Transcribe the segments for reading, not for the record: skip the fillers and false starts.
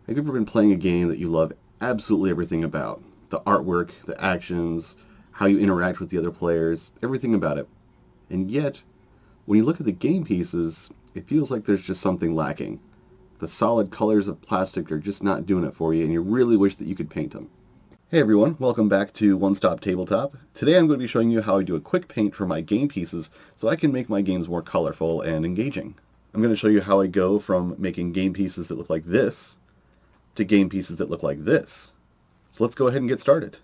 Have you ever been playing a game that you love absolutely everything about? The artwork, the actions, how you interact with the other players, everything about it. And yet, when you look at the game pieces, it feels like there's just something lacking. The solid colors of plastic are just not doing it for you, and you really wish that you could paint them. Hey everyone, welcome back to One Stop Tabletop. Today I'm going to be showing you how I do a quick paint for my game pieces so I can make my games more colorful and engaging. I'm going to show you how I go from making game pieces that look like this to game pieces that look like this. So let's go ahead and get started.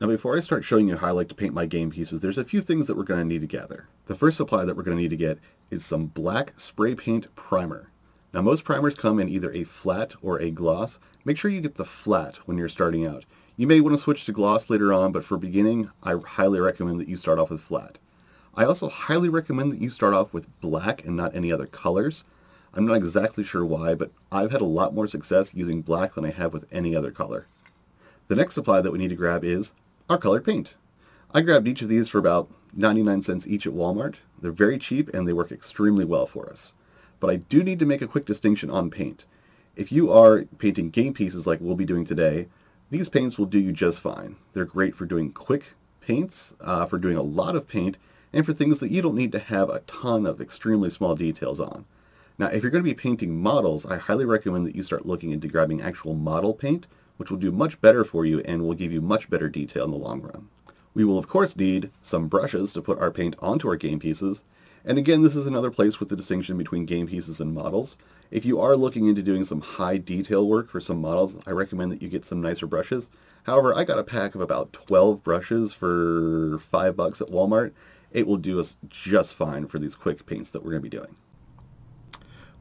Now before I start showing you how I like to paint my game pieces, there's a few things that we're going to need to gather. The first supply that we're going to need to get is some black spray paint primer. Now most primers come in either a flat or a gloss. Make sure you get the flat when you're starting out. You may want to switch to gloss later on, but for beginning, I highly recommend that you start off with flat. I also highly recommend that you start off with black and not any other colors. I'm not exactly sure why, but I've had a lot more success using black than I have with any other color. The next supply that we need to grab is our colored paint. I grabbed each of these for about 99 cents each at Walmart. They're very cheap and they work extremely well for us. But I do need to make a quick distinction on paint. If you are painting game pieces like we'll be doing today, these paints will do you just fine. They're great for doing quick paints, for doing a lot of paint, and for things that you don't need to have a ton of extremely small details on. Now, if you're going to be painting models, I highly recommend that you start looking into grabbing actual model paint, which will do much better for you and will give you much better detail in the long run. We will, of course, need some brushes to put our paint onto our game pieces. And again, this is another place with the distinction between game pieces and models. If you are looking into doing some high detail work for some models, I recommend that you get some nicer brushes. However, I got a pack of about 12 brushes for $5 at Walmart. It will do us just fine for these quick paints that we're going to be doing.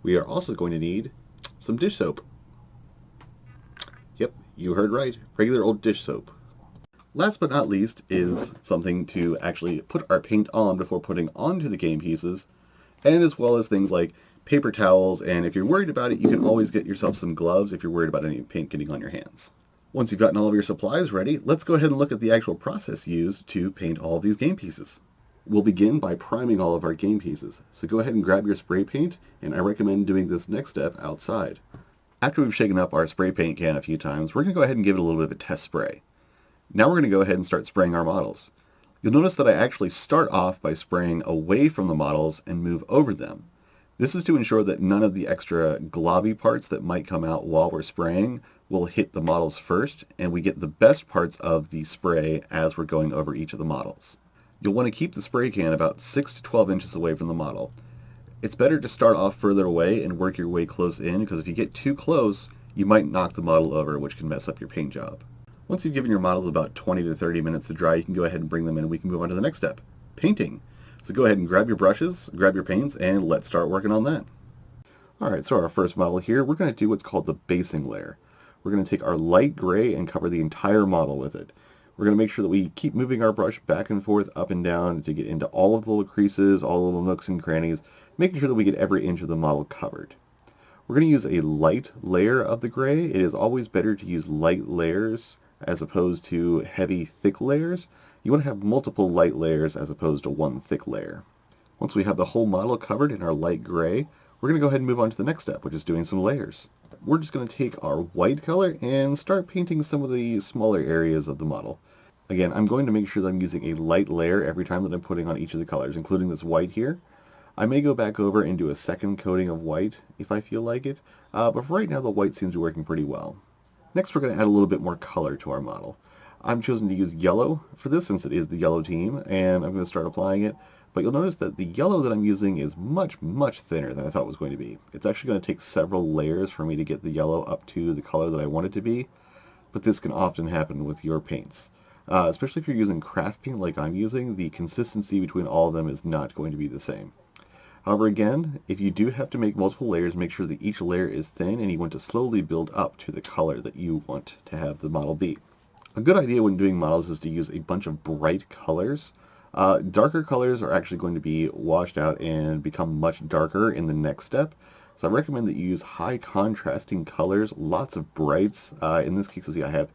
We are also going to need some dish soap. Yep, you heard right, regular old dish soap. Last but not least is something to actually put our paint on before putting onto the game pieces, and as well as things like paper towels, and if you're worried about it, you can always get yourself some gloves if you're worried about any paint getting on your hands. Once you've gotten all of your supplies ready, let's go ahead and look at the actual process used to paint all of these game pieces. We'll begin by priming all of our game pieces, so go ahead and grab your spray paint, and I recommend doing this next step outside. After we've shaken up our spray paint can a few times, we're going to go ahead and give it a little bit of a test spray. Now we're going to go ahead and start spraying our models. You'll notice that I actually start off by spraying away from the models and move over them. This is to ensure that none of the extra globby parts that might come out while we're spraying will hit the models first, and we get the best parts of the spray as we're going over each of the models. You'll want to keep the spray can about 6 to 12 inches away from the model. It's better to start off further away and work your way close in, because if you get too close, you might knock the model over, which can mess up your paint job. Once you've given your models about 20 to 30 minutes to dry, you can go ahead and bring them in and we can move on to the next step, painting. So go ahead and grab your brushes, grab your paints, and let's start working on that. Alright, so our first model here, we're going to do what's called the basing layer. We're going to take our light gray and cover the entire model with it. We're going to make sure that we keep moving our brush back and forth, up and down, to get into all of the little creases, all the little nooks and crannies, making sure that we get every inch of the model covered. We're going to use a light layer of the gray. It is always better to use light layers as opposed to heavy, thick layers. You want to have multiple light layers as opposed to one thick layer. Once we have the whole model covered in our light gray, we're going to go ahead and move on to the next step, which is doing some layers. We're just going to take our white color and start painting some of the smaller areas of the model. Again, I'm going to make sure that I'm using a light layer every time that I'm putting on each of the colors, including this white here. I may go back over and do a second coating of white if I feel like it, but for right now the white seems to be working pretty well. Next, we're going to add a little bit more color to our model. I'm choosing to use yellow for this since it is the yellow team, and I'm going to start applying it. But you'll notice that the yellow that I'm using is much, much thinner than I thought it was going to be. It's actually going to take several layers for me to get the yellow up to the color that I want it to be, but this can often happen with your paints. Especially if you're using craft paint like I'm using, the consistency between all of them is not going to be the same. However, again, if you do have to make multiple layers, make sure that each layer is thin and you want to slowly build up to the color that you want to have the model be. A good idea when doing models is to use a bunch of bright colors. Darker colors are actually going to be washed out and become much darker in the next step. So I recommend that you use high contrasting colors, lots of brights. In this case, I have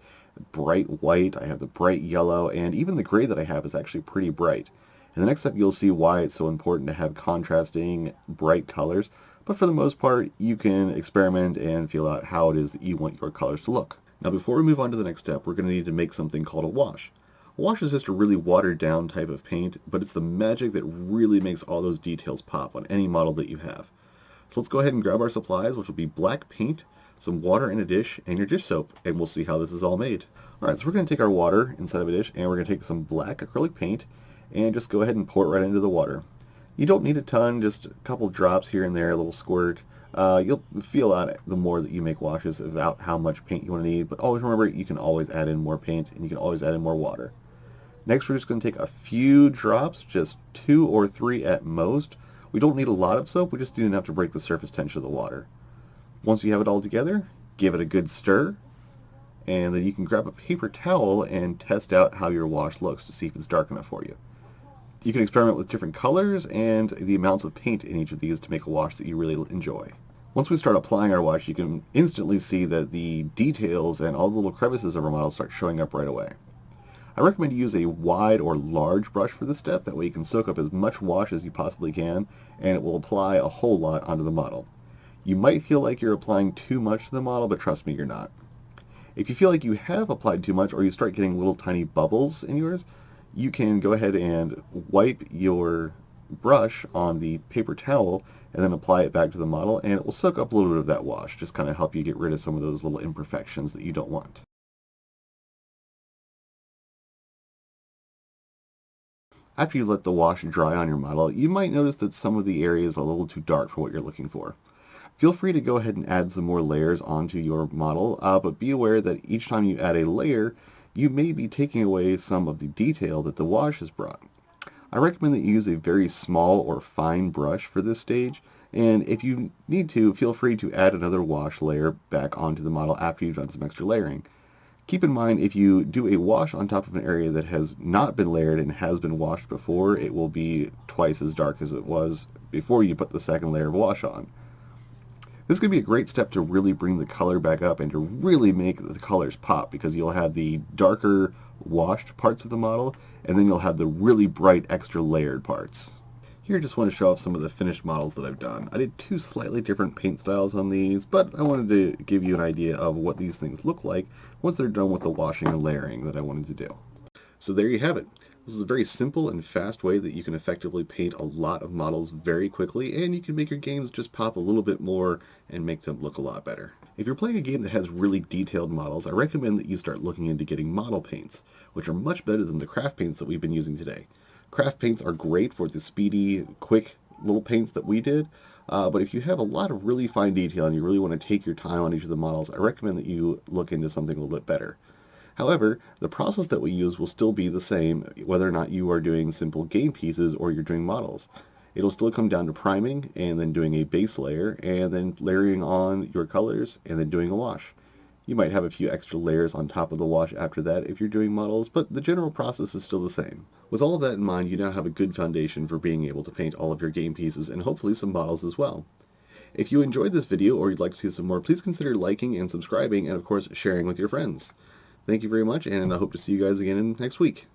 bright white, I have the bright yellow, and even the gray that I have is actually pretty bright. In the next step, you'll see why it's so important to have contrasting bright colors, but for the most part, you can experiment and feel out how it is that you want your colors to look. Now, before we move on to the next step, we're going to need to make something called a wash. A wash is just a really watered down type of paint, but it's the magic that really makes all those details pop on any model that you have. So let's go ahead and grab our supplies, which will be black paint, some water in a dish, and your dish soap, and we'll see how this is all made. Alright, so we're going to take our water inside of a dish, and we're going to take some black acrylic paint, and just go ahead and pour it right into the water. You don't need a ton, just a couple drops here and there, a little squirt. You'll feel out the more that you make washes about how much paint you want to need, but always remember you can always add in more paint, and you can always add in more water. Next, we're just going to take a few drops, just 2 or 3 at most. We don't need a lot of soap, we just need enough to break the surface tension of the water. Once you have it all together, give it a good stir, and then you can grab a paper towel and test out how your wash looks to see if it's dark enough for you. You can experiment with different colors and the amounts of paint in each of these to make a wash that you really enjoy. Once we start applying our wash, you can instantly see that the details and all the little crevices of our model start showing up right away. I recommend you use a wide or large brush for this step, that way you can soak up as much wash as you possibly can, and it will apply a whole lot onto the model. You might feel like you're applying too much to the model, but trust me, you're not. If you feel like you have applied too much or you start getting little tiny bubbles in yours, you can go ahead and wipe your brush on the paper towel and then apply it back to the model, and it will soak up a little bit of that wash, just kind of help you get rid of some of those little imperfections that you don't want. After you let the wash dry on your model, you might notice that some of the areas are a little too dark for what you're looking for. Feel free to go ahead and add some more layers onto your model, but be aware that each time you add a layer, you may be taking away some of the detail that the wash has brought. I recommend that you use a very small or fine brush for this stage, and if you need to, feel free to add another wash layer back onto the model after you've done some extra layering. Keep in mind, if you do a wash on top of an area that has not been layered and has been washed before, it will be twice as dark as it was before you put the second layer of wash on. This is going to be a great step to really bring the color back up and to really make the colors pop, because you'll have the darker washed parts of the model, and then you'll have the really bright extra layered parts. Here I just want to show off some of the finished models that I've done. I did 2 slightly different paint styles on these, but I wanted to give you an idea of what these things look like once they're done with the washing and layering that I wanted to do. So there you have it. This is a very simple and fast way that you can effectively paint a lot of models very quickly, and you can make your games just pop a little bit more and make them look a lot better. If you're playing a game that has really detailed models, I recommend that you start looking into getting model paints, which are much better than the craft paints that we've been using today. Craft paints are great for the speedy, quick little paints that we did, but if you have a lot of really fine detail and you really want to take your time on each of the models, I recommend that you look into something a little bit better. However, the process that we use will still be the same whether or not you are doing simple game pieces or you're doing models. It'll still come down to priming and then doing a base layer and then layering on your colors and then doing a wash. You might have a few extra layers on top of the wash after that if you're doing models, but the general process is still the same. With all of that in mind, you now have a good foundation for being able to paint all of your game pieces and hopefully some models as well. If you enjoyed this video or you'd like to see some more, please consider liking and subscribing and of course sharing with your friends. Thank you very much, and I hope to see you guys again next week.